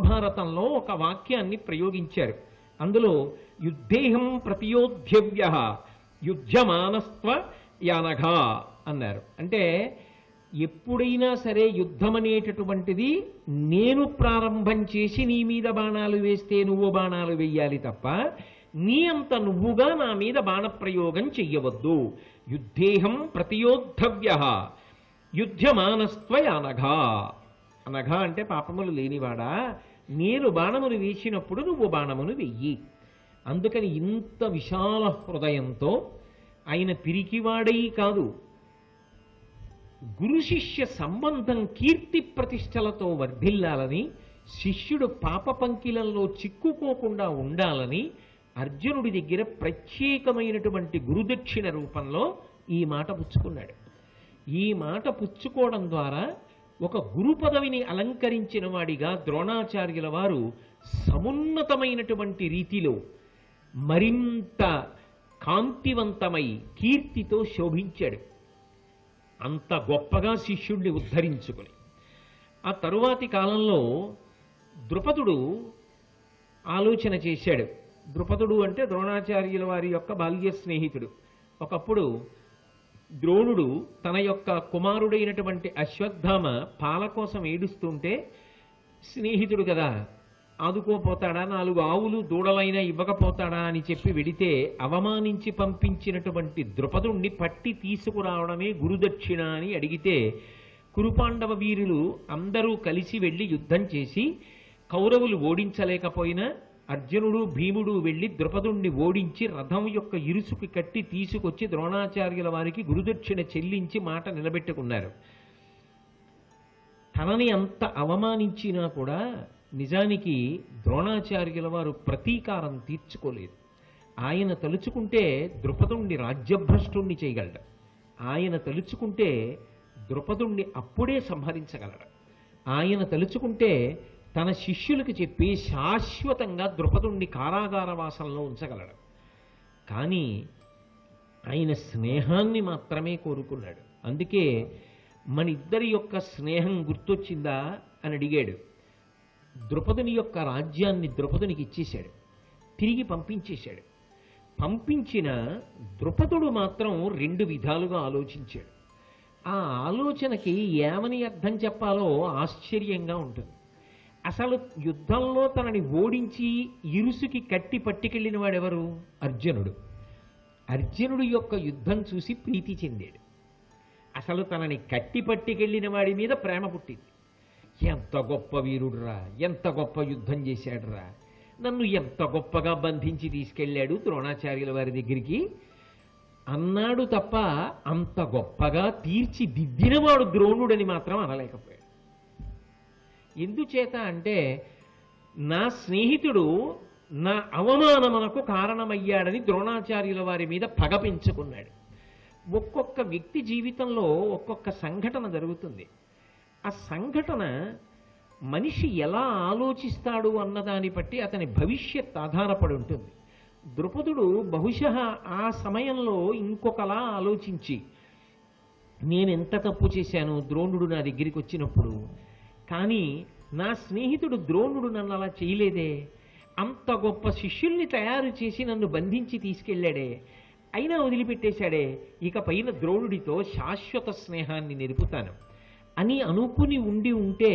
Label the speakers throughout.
Speaker 1: మహాభారతంలో ఒక వాక్యాన్ని ప్రయోగించారు. అందులో యుద్ధేహం ప్రతియోధ్యవ్య యుద్ధమానస్త్వ యానఘా అన్నారు. అంటే ఎప్పుడైనా సరే యుద్ధం అనేటటువంటిది నేను ప్రారంభం చేసి నీ మీద బాణాలు వేస్తే నువ్వు బాణాలు వెయ్యాలి తప్ప నీ అంత నువ్వుగా నా మీద బాణప్రయోగం చెయ్యవద్దు. యుద్ధేహం ప్రతియోద్ధవ్య యుద్ధమానస్త్వ అనఘా. అనఘా అంటే పాపములు లేనివాడా, నేను బాణములు వేసినప్పుడు నువ్వు బాణమును వెయ్యి. అందుకని ఇంత విశాల హృదయంతో ఆయన పిరికివాడై కాదు, గురు శిష్య సంబంధం కీర్తి ప్రతిష్టలతో వర్ధిల్లాలని, శిష్యుడు పాప పంకిలంలో చిక్కుకోకుండా ఉండాలని అర్జునుడి దగ్గర ప్రత్యేకమైనటువంటి గురుదక్షిణ రూపంలో ఈ మాట పుచ్చుకున్నాడు. ఈ మాట పుచ్చుకోవడం ద్వారా ఒక గురు పదవిని అలంకరించిన వాడిగా ద్రోణాచార్యుల వారు సమున్నతమైనటువంటి రీతిలో మరింత కాంతివంతమై కీర్తితో శోభించాడు. అంత గొప్పగా శిష్యుణ్ణి ఉద్ధరించుకుని ఆ తరువాతి కాలంలో ద్రుపదుడు ఆలోచన చేశాడు. ద్రుపదుడు అంటే ద్రోణాచార్యుల వారి యొక్క బాల్య స్నేహితుడు. ఒకప్పుడు ద్రోణుడు తన యొక్క కుమారుడైనటువంటి అశ్వత్థామ పాల కోసం ఏడుస్తుంటే స్నేహితుడు కదా, ఆదుకోపోతాడా, 4 ఆవులు దూడలైనా ఇవ్వకపోతాడా అని చెప్పి వెడితే అవమానించి పంపించినటువంటి ద్రుపదుణ్ణి పట్టి తీసుకురావడమే గురుదక్షిణ అని అడిగితే కురుపాండవ వీరులు అందరూ కలిసి వెళ్ళి యుద్ధం చేసి కౌరవులు ఓడించలేకపోయినా అర్జునుడు భీముడు వెళ్ళి ద్రుపదుణ్ణి ఓడించి రథం యొక్క ఇరుసుకి కట్టి తీసుకొచ్చి ద్రోణాచార్యుల వారికి గురుదక్షిణ చెల్లించి మాట నిలబెట్టుకున్నారు. తనని అంత అవమానించినా కూడా నిజానికి ద్రోణాచార్యుల వారు ప్రతీకారం తీర్చుకోలేదు. ఆయన తలుచుకుంటే ద్రుపదుణ్ణి రాజ్యభ్రష్టుణ్ణి చేయగలడు. ఆయన తలుచుకుంటే ద్రుపదుణ్ణి అప్పుడే సంహరించగలడు. ఆయన తలుచుకుంటే తన శిష్యులకు చెప్పి శాశ్వతంగా ద్రుపదుణ్ణి కారాగార వాసంలో ఉంచగలడు. కానీ ఆయన స్నేహాన్ని మాత్రమే కోరుకున్నాడు. అందుకే మన ఇద్దరి యొక్క స్నేహం గుర్తొచ్చిందా అని అడిగాడు. ద్రుపదుని యొక్క రాజ్యాన్ని ద్రుపదునికి ఇచ్చేశాడు, తిరిగి పంపించేశాడు. పంపించిన ద్రుపదుడు మాత్రం 2 విధాలుగా ఆలోచించాడు. ఆ ఆలోచనకి ఏమని అర్థం చెప్పాలో ఆశ్చర్యంగా ఉంటుంది. అసలు యుద్ధంలో తనని ఓడించి ఇరుసుకి కట్టి పట్టుకెళ్ళిన వాడెవరు? అర్జునుడు. అర్జునుడు యొక్క యుద్ధం చూసి ప్రీతి చెందాడు. అసలు తనని కట్టి పట్టుకెళ్ళిన వాడి మీద ప్రేమ పుట్టింది. ఎంత గొప్ప వీరుడురా, ఎంత గొప్ప యుద్ధం చేశాడురా, నన్ను ఎంత గొప్పగా బంధించి తీసుకెళ్ళాడు ద్రోణాచార్యుల వారి దగ్గరికి అన్నాడు తప్ప అంత గొప్పగా తీర్చిదిద్దినవాడు ద్రోణుడని మాత్రం అనలేకపోయాడు. ఎందుచేత అంటే నా స్నేహితుడు నా అవమానమునకు కారణమయ్యాడని ద్రోణాచార్యుల వారి మీద పగ పెంచుకున్నాడు. ఒక్కొక్క వ్యక్తి జీవితంలో ఒక్కొక్క సంఘటన జరుగుతుంది. ఆ సంఘటన మనిషి ఎలా ఆలోచిస్తాడు అన్నదాన్ని బట్టి అతని భవిష్యత్ ఆధారపడి ఉంటుంది. ద్రుపదుడు బహుశः ఆ సమయంలో ఇంకొకలా ఆలోచించి నేనెంత తప్పు చేశాను ద్రోణుడు నా దగ్గరికి వచ్చినప్పుడు, కానీ నా స్నేహితుడు ద్రోణుడు నన్ను అలా చేయలేదే, అంత గొప్ప శిష్యుల్ని తయారు చేసి నన్ను బంధించి తీసుకెళ్లాడే, అయినా వదిలిపెట్టేశాడే, ఇక పైన ద్రోణుడితో శాశ్వత స్నేహాన్ని నిలుపుతాను అని అనుకుని ఉండి ఉంటే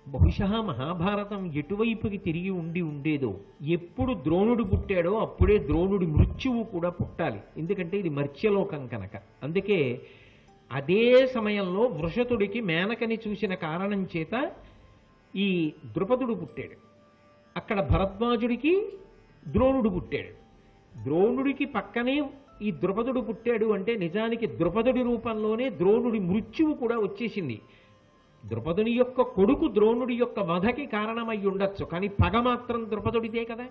Speaker 1: బహుశः మహాభారతం ఎటువైపుకి తిరిగి ఉండి ఉండేదో. ఎప్పుడు ద్రోణుడు పుట్టాడో అప్పుడే ద్రోణుడి మృత్యువు కూడా పుట్టాలి. ఎందుకంటే ఇది మర్త్యలోకం కనుక. అందుకే అదే సమయంలో వృషతుడికి మేనకని చూసిన కారణం చేత ఈ ద్రుపదుడు పుట్టాడు. అక్కడ భరద్వాజుడికి ద్రోణుడు పుట్టాడు. ద్రోణుడికి పక్కనే ఈ ద్రుపదుడు పుట్టాడు అంటే నిజానికి ద్రుపదుడి రూపంలోనే ద్రోణుడి మృత్యువు కూడా వచ్చేసింది. ద్రుపదుని యొక్క కొడుకు ద్రోణుడి యొక్క వధకి కారణమై ఉండొచ్చు, కానీ పగ మాత్రం ద్రుపదుడిదే కదా.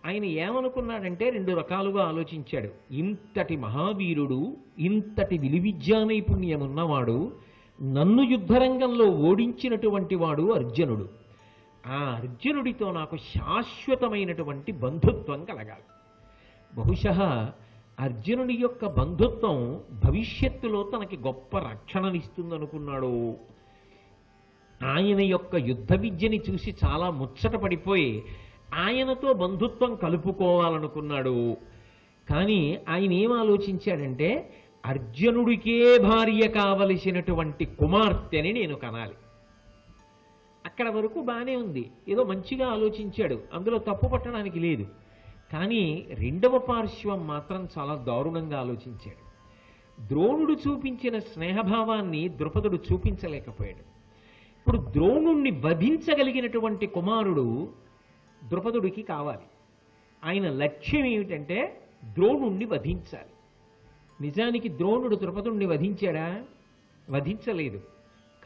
Speaker 1: ఆయన ఏమనుకున్నాడంటే 2 రకాలుగా ఆలోచించాడు. ఇంతటి మహావీరుడు, ఇంతటి విలువిద్యా నైపుణ్యం ఉన్నవాడు, నన్ను యుద్ధరంగంలో ఓడించినటువంటి వాడు అర్జునుడు. ఆ అర్జునుడితో నాకు శాశ్వతమైనటువంటి బంధుత్వం కలగాలి. బహుశः అర్జునుడి యొక్క బంధుత్వం భవిష్యత్తులో తనకి గొప్ప రక్షణనిస్తుందనుకున్నాడు. ఆయన యొక్క యుద్ధ విద్యని చూసి చాలా ముచ్చట పడిపోయి ఆయనతో బంధుత్వం కలుపుకోవాలనుకున్నాడు. కానీ ఆయన ఏం ఆలోచించాడంటే, అర్జునుడికే భార్య కావలసినటువంటి కుమార్తెని నేను కనాలి. అక్కడ వరకు బానే ఉంది, ఏదో మంచిగా ఆలోచించాడు, అందులో తప్పు పట్టడానికి లేదు. కానీ రెండవ పార్శ్వం మాత్రం చాలా దారుణంగా ఆలోచించాడు. ద్రోణుడు చూపించిన స్నేహభావాన్ని ద్రుపదుడు చూపించలేకపోయాడు. ఇప్పుడు ద్రోణుణ్ణి వధించగలిగినటువంటి కుమారుడు ద్రుపదుడికి కావాలి. ఆయన లక్ష్యం ఏమిటంటే ద్రోణుణ్ణి వధించాలి. నిజానికి ద్రోణుడు ద్రుపదుణ్ణి వధించాడా? వధించలేదు.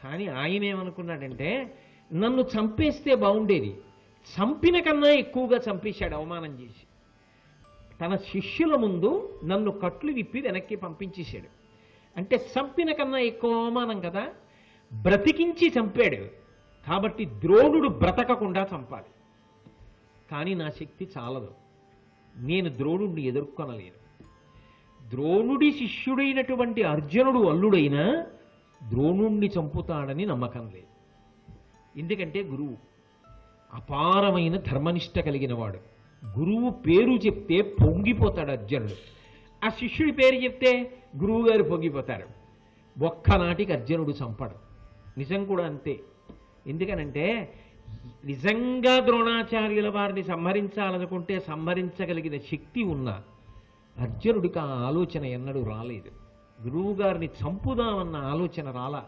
Speaker 1: కానీ ఆయన ఏమనుకున్నాడంటే, నన్ను చంపేస్తే బాగుండేది, చంపిన కన్నా ఎక్కువగా చంపేశాడు అవమానం చేసి. తన శిష్యుల ముందు నన్ను కట్లు విప్పి వెనక్కి పంపించేశాడు. అంటే చంపిన కన్నా ఎక్కువ అవమానం కదా, బ్రతికించి చంపాడు. కాబట్టి ద్రోణుడు బ్రతకకుండా చంపాలి. కానీ నా శక్తి చాలదు, నేను ద్రోణుడిని ఎదుర్కొనలేను. ద్రోణుడి శిష్యుడైనటువంటి అర్జునుడు అల్లుడైనా ద్రోణుణ్ణి చంపుతాడని నమ్మకం లేదు. ఎందుకంటే గురువు అపారమైన ధర్మనిష్ట కలిగిన వాడు. గురువు పేరు చెప్తే పొంగిపోతాడు అర్జునుడు. ఆ శిష్యుడి పేరు చెప్తే గురువు గారు పొంగిపోతారు. ఒక్కనాటికి అర్జునుడు చంపడు. నిజం కూడా అంతే. ఎందుకనంటే నిజంగా ద్రోణాచార్యుల వారిని సంహరించాలనుకుంటే సంహరించగలిగిన శక్తి ఉన్న అర్జునుడికి ఆ ఆలోచన ఎన్నడూ రాలేదు. గురువు గారిని చంపుదామన్న ఆలోచన రాలా.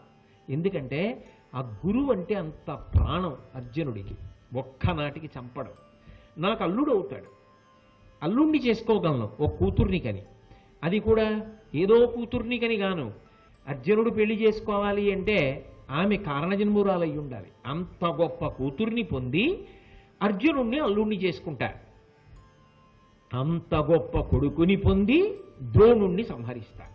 Speaker 1: ఎందుకంటే ఆ గురువు అంటే అంత ప్రాణం అర్జునుడికి. ఒక్కనాటికి చంపడం. నాకు అల్లుడు అవుతాడు, అల్లుణ్ణి చేసుకోగలను ఓ కూతుర్ని కని, అది కూడా ఏదో కూతుర్ని కని గాను. అర్జునుడు పెళ్లి చేసుకోవాలి అంటే ఆమె కారణజన్మురాలై ఉండాలి. అంత గొప్ప కూతుర్ని పొంది అర్జునుణ్ణి అల్లుణ్ణి చేసుకుంటారు. అంత గొప్ప కొడుకుని పొంది ద్రోణుణ్ణి సంహరిస్తాడు.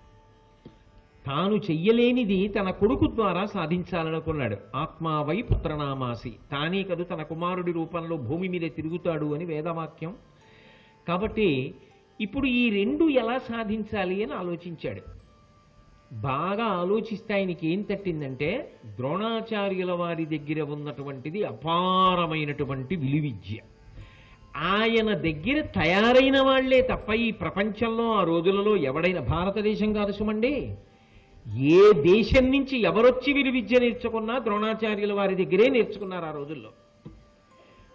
Speaker 1: తాను చెయ్యలేనిది తన కొడుకు ద్వారా సాధించాలనుకున్నాడు. ఆత్మావై పుత్రనామాసి, తానే కదు తన కుమారుడి రూపంలో భూమి మీద తిరుగుతాడు అని వేదవాక్యం. కాబట్టి ఇప్పుడు ఈ రెండు ఎలా సాధించాలి అని ఆలోచించాడు. బాగా ఆలోచిస్తే ఆయనకి ఏం తట్టిందంటే, ద్రోణాచార్యుల వారి దగ్గర ఉన్నటువంటిది అపారమైనటువంటి విలువిద్య. ఆయన దగ్గర తయారైన వాళ్లే తప్ప ఈ ప్రపంచంలో ఆ రోజులలో ఎవడైనా, భారతదేశం కాదు సుమండి, ఏ దేశం నుంచి ఎవరొచ్చి విలువిద్య నేర్చుకున్నా ద్రోణాచార్యుల వారి దగ్గరే నేర్చుకున్నారు ఆ రోజుల్లో.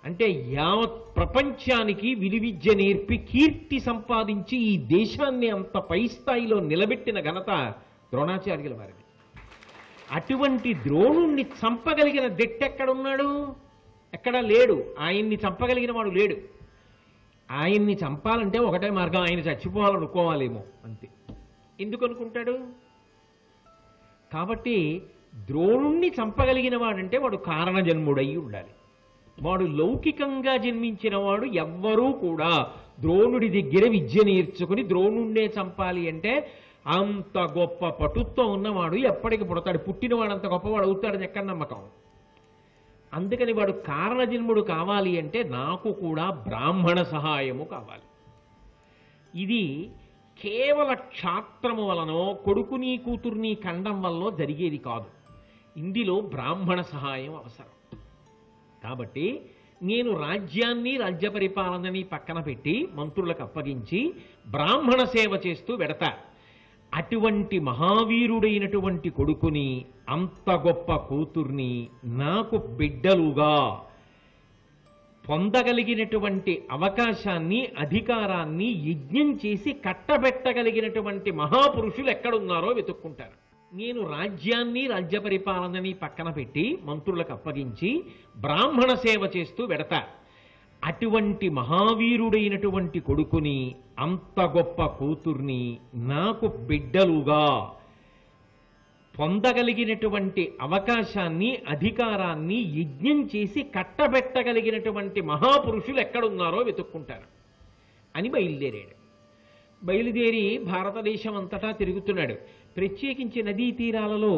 Speaker 1: అంటే యావత్ ప్రపంచానికి విలువిద్య నేర్పి కీర్తి సంపాదించి ఈ దేశాన్ని అంత పై స్థాయిలో నిలబెట్టిన ఘనత ద్రోణాచార్యుల వారిది. అటువంటి ద్రోణుణ్ణి చంపగలిగిన దిట్టెక్కడున్నాడు? ఎక్కడా లేడు. ఆయన్ని చంపగలిగిన వాడు లేడు. ఆయన్ని చంపాలంటే ఒకటే మార్గం, ఆయన చచ్చిపోవాలనుకోవాలేమో అంతే. ఎందుకు అనుకుంటాడు? కాబట్టి ద్రోణుణ్ణి చంపగలిగిన వాడంటే వాడు కారణజన్ముడై ఉండాలి. వాడు లౌకికంగా జన్మించిన వాడు ఎవ్వరూ కూడా ద్రోణుడి దగ్గర విద్య నేర్చుకుని ద్రోణుణ్ణే చంపాలి అంటే అంత గొప్ప పటుత్వం ఉన్నవాడు ఎప్పటికి పుడతాడు. పుట్టినవాడు అంత గొప్పవాడు అవుతాడని ఎక్కడ నమ్మకం? అందుకని వాడు కారణజన్ముడు కావాలి అంటే నాకు కూడా బ్రాహ్మణ సహాయము కావాలి. ఇది కేవల క్షాత్రము వలనో కొడుకుని కూతుర్ని కండం వల్ల జరిగేది కాదు. ఇందులో బ్రాహ్మణ సహాయం అవసరం. కాబట్టి నేను రాజ్యాన్ని రాజ్య పరిపాలనని పక్కన పెట్టి మంత్రులకు అప్పగించి బ్రాహ్మణ సేవ చేస్తూ వెడతా. అటువంటి మహావీరుడైనటువంటి కొడుకుని, అంత గొప్ప కూతుర్ని నాకు బిడ్డలుగా పొందగలిగినటువంటి అవకాశాన్ని, అధికారాన్ని యజ్ఞం చేసి కట్టబెట్టగలిగినటువంటి మహాపురుషులు ఎక్కడున్నారో వెతుక్కుంటారు. నేను రాజ్యాన్ని రాజ్య పరిపాలనని పక్కన పెట్టి మంత్రులకు అప్పగించి బ్రాహ్మణ సేవ చేస్తూ వెడతా. అటువంటి మహావీరుడైనటువంటి కొడుకుని, అంత గొప్ప కూతుర్ని నాకు బిడ్డలుగా పొందగలిగినటువంటి అవకాశాన్ని, అధికారాన్ని యజ్ఞం చేసి కట్టబెట్టగలిగినటువంటి మహాపురుషులు ఎక్కడున్నారో వెతుక్కుంటారు అని బయలుదేరాడు. బయలుదేరి భారతదేశం అంతటా తిరుగుతున్నాడు. ప్రత్యేకించి నదీ తీరాలలో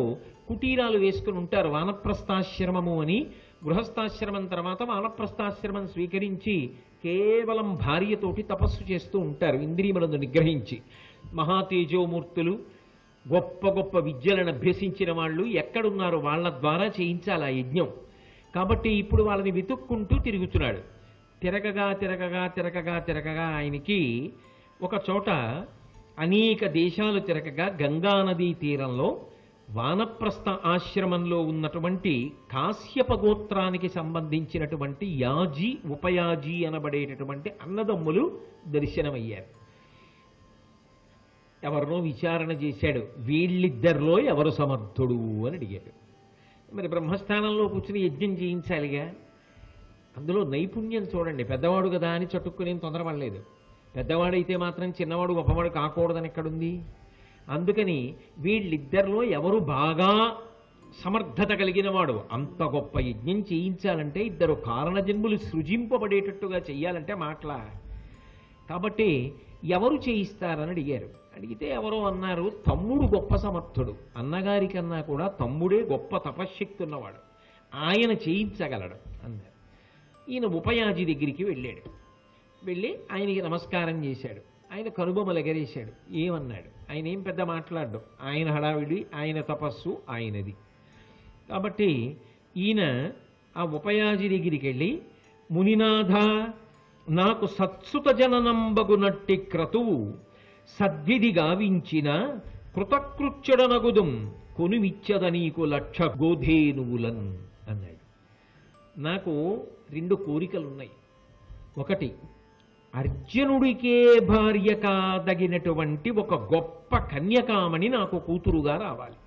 Speaker 1: కుటీరాలు వేసుకుని ఉంటారు. వానప్రస్థాశ్రమము అని. గృహస్థాశ్రమం తర్వాత వానప్రస్థాశ్రమం స్వీకరించి కేవలం భార్యతోటి తపస్సు చేస్తూ ఉంటారు, ఇంద్రియములను నిగ్రహించి. మహాతేజోమూర్తులు, గొప్ప గొప్ప విద్యలను అభ్యసించిన వాళ్ళు ఎక్కడున్నారో వాళ్ళ ద్వారా చేయించాలి ఆ యజ్ఞం. కాబట్టి ఇప్పుడు వాళ్ళని వెతుక్కుంటూ తిరుగుతున్నాడు. తిరగగా ఆయనకి ఒక చోట అనేక దేశాలు తిరగగా గంగానదీ తీరంలో వానప్రస్థ ఆశ్రమంలో ఉన్నటువంటి కాశ్యప గోత్రానికి సంబంధించినటువంటి యాజీ ఉపయాజీ అనబడేటటువంటి అన్నదమ్ములు దర్శనమయ్యారు. ఎవరినో విచారణ చేశాడు, వీళ్ళిద్దరిలో ఎవరు సమర్థుడు అని అడిగాడు. మరి బ్రహ్మస్థానంలో కూర్చుని యజ్ఞం చేయించాలిగా, అందులో నైపుణ్యం చూడండి. పెద్దవాడు కదా అని చట్టుకునేం తొందరపడలేదు. పెద్దవాడైతే మాత్రం చిన్నవాడు గొప్పవాడు కాకూడదని ఎక్కడుంది? అందుకని వీళ్ళిద్దరిలో ఎవరు బాగా సమర్థత కలిగిన వాడు, అంత గొప్ప యజ్ఞం చేయించాలంటే ఇద్దరు కారణజన్ములు సృజింపబడేటట్టుగా చెయ్యాలంటే మాటలా. కాబట్టి ఎవరు చేయిస్తారని అడిగారు. అడిగితే ఎవరో అన్నారు, తమ్ముడు గొప్ప సమర్థుడు, అన్నగారి కన్నా కూడా తమ్ముడే గొప్ప తపశ్శక్తి ఉన్నవాడు, ఆయన చేయించగలడు అన్నారు. ఈయన ఉపయాజి దగ్గరికి వెళ్ళాడు. వెళ్ళి ఆయనకి నమస్కారం చేశాడు. ఆయన కనుబొమ్మలు ఎగరేశాడు. ఏమన్నాడు? ఆయన ఏం పెద్ద మాట్లాడ్డు. ఆయన హడావిడి, ఆయన తపస్సు ఆయనది. కాబట్టి ఈయన ఆ ఉపయాజి దగ్గరికి వెళ్ళి, మునినాథ, నాకు సత్సుత జననంబగునట్టి క్రతువు సద్విధి గావించిన కృతకృత్యుడనగుదుం కొనుమిచ్చద నీకు 1,00,000 గోధేనువులన్ అన్నాడు. నాకు 2 కోరికలున్నాయి. ఒకటి, అర్జునుడికే భార్య కాదగినటువంటి ఒక గొప్ప కన్యకామణి నాకు కూతురుగా రావాలి.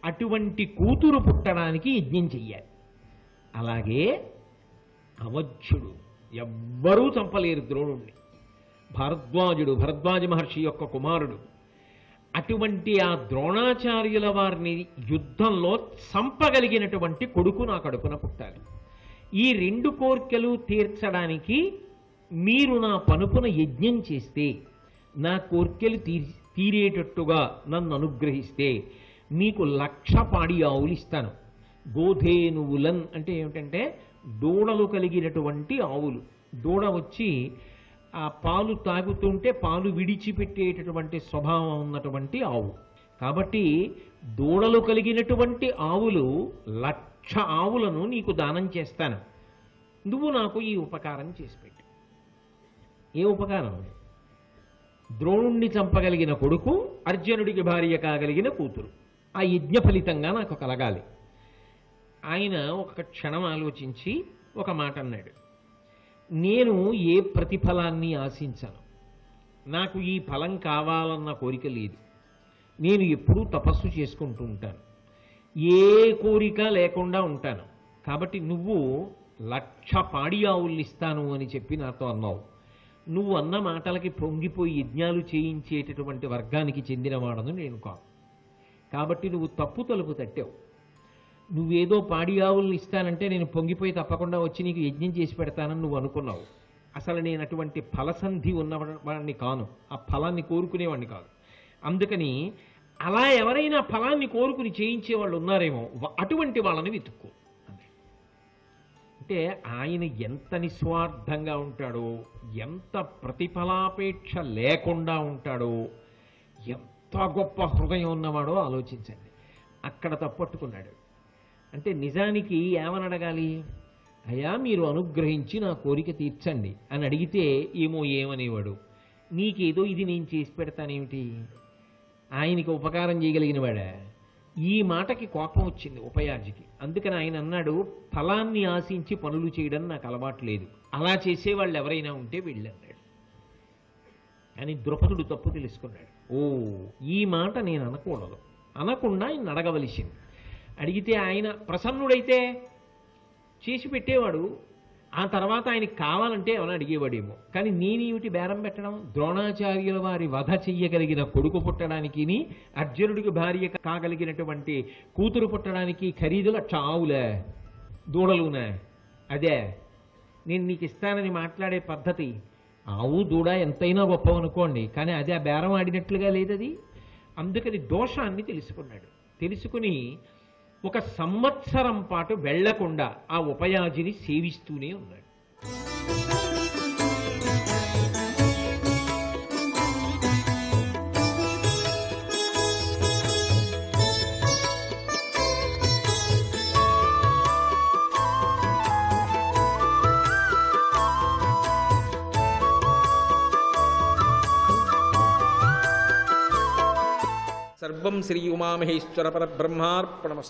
Speaker 1: అటువంటి కూతురు పుట్టడానికి యజ్ఞం చెయ్యాలి. అలాగే అవధ్యుడు, ఎవ్వరూ చంపలేరు ద్రోణుణ్ణి. భరద్వాజ మహర్షి యొక్క కుమారుడు. అటువంటి ఆ ద్రోణాచార్యుల వారిని యుద్ధంలో చంపగలిగినటువంటి కొడుకు నా కడుపున పుట్టాలి. ఈ 2 కోర్కెలు తీర్చడానికి మీరు నా పనుపున యజ్ఞం చేస్తే, నా కోర్కెలు తీరేటట్టుగా నన్ను అనుగ్రహిస్తే మీకు 1,00,000 పాడి ఆవులు ఇస్తాను. గోధేనువులన్ అంటే ఏమిటంటే దూడలు కలిగినటువంటి ఆవులు. దూడ వచ్చి ఆ పాలు తాగుతుంటే పాలు విడిచిపెట్టేటటువంటి స్వభావం ఉన్నటువంటి ఆవు. కాబట్టి దూడలు కలిగినటువంటి ఆవులు 1,00,000 ఆవులను నీకు దానం చేస్తాను. నువ్వు నాకు ఈ ఉపకారం చేసి పెట్టు. ఏ ఉపకారం? ద్రోణుణ్ణి చంపగలిగిన కొడుకు, అర్జునుడికి భార్య కాగలిగిన కూతురు, ఆ యజ్ఞ ఫలితంగా నాకు కలగాలి. ఆయన ఒక క్షణం ఆలోచించి ఒక మాట అన్నాడు. నేను ఏ ప్రతిఫలాన్ని ఆశించను. నాకు ఈ ఫలం కావాలన్న కోరిక లేదు. నేను ఎప్పుడూ తపస్సు చేసుకుంటూ ఉంటాను. ఏ కోరిక లేకుండా ఉంటాను. కాబట్టి నువ్వు 1,00,000 పాడి ఆవుల్ని ఇస్తాను అని చెప్పి నాతో అన్నావు. నువ్వు అన్న మాటలకి పొంగిపోయి యజ్ఞాలు చేయించేటటువంటి వర్గానికి చెందినవాడను నేను కాదు. కాబట్టి నువ్వు తప్పు తలుపు తట్టావు. నువ్వేదో పాడి ఆవుల్ని ఇస్తానంటే నేను పొంగిపోయి తప్పకుండా వచ్చి నీకు యజ్ఞం చేసి పెడతానని నువ్వు అనుకున్నావు. అసలు నేను అటువంటి ఫలసంధి ఉన్నవాడిని కాను. ఆ ఫలాన్ని కోరుకునేవాడిని కాదు. అందుకని అలా ఎవరైనా ఫలాన్ని కోరుకుని చేయించేవాళ్ళు ఉన్నారేమో, అటువంటి వాళ్ళని వెతుక్కో. అంటే ఆయన ఎంత నిస్వార్థంగా ఉంటాడో, ఎంత ప్రతిఫలాపేక్ష లేకుండా ఉంటాడో, ఎంత గొప్ప హృదయం ఉన్నవాడో ఆలోచించండి. అక్కడ తప్పట్టుకున్నాడు. అంటే నిజానికి ఏమని అడగాలి? అయ్యా మీరు అనుగ్రహించి నా కోరిక తీర్చండి అని అడిగితే ఏమనేవాడు? నీకేదో ఇది నేను చేసి పెడతానేమిటి? ఆయనకి ఉపకారం చేయగలిగిన వాడా? ఈ మాటకి కోపం వచ్చింది ఉపయాజికి. అందుకని ఆయన అన్నాడు, ఫలాన్ని ఆశించి పనులు చేయడం నాకు అలవాటు లేదు. అలా చేసేవాళ్ళు ఎవరైనా ఉంటే వెళ్ళన్నాడు. అని ద్రుపదుడు తప్పు తెలుసుకున్నాడు. ఓ, ఈ మాట నేను అనకూడదు, అనకుండా ఆయన అడగవలసింది. అడిగితే ఆయన ప్రసన్నుడైతే చేసి పెట్టేవాడు. ఆ తర్వాత ఆయనకి కావాలంటే ఏమైనా అడిగేవాడేమో. కానీ నేనేమిటి బేరం పెట్టడం? ద్రోణాచార్యుల వారి వధ చెయ్యగలిగిన కొడుకు పుట్టడానికి, అర్జునుడికి భార్య కాగలిగినటువంటి కూతురు పుట్టడానికి ఖరీదు 1,00,000 ఆవులే, దూడలునే? అదే నేను నీకు ఇస్తానని మాట్లాడే పద్ధతి. ఆవు దూడ ఎంతైనా గొప్పవనుకోండి, కానీ అదే ఆ బేరం ఆడినట్లుగా లేదది. అందుకని దోషాన్ని తెలుసుకున్నాడు. తెలుసుకుని 1 సంవత్సరం పాటు వెళ్లకుండా ఆ ఉపయాజిని సేవిస్తూనే ఉన్నాడు.
Speaker 2: సర్వం శ్రీ ఉమామహేశ్వర పరబ్రహ్మార్పణమస్తు.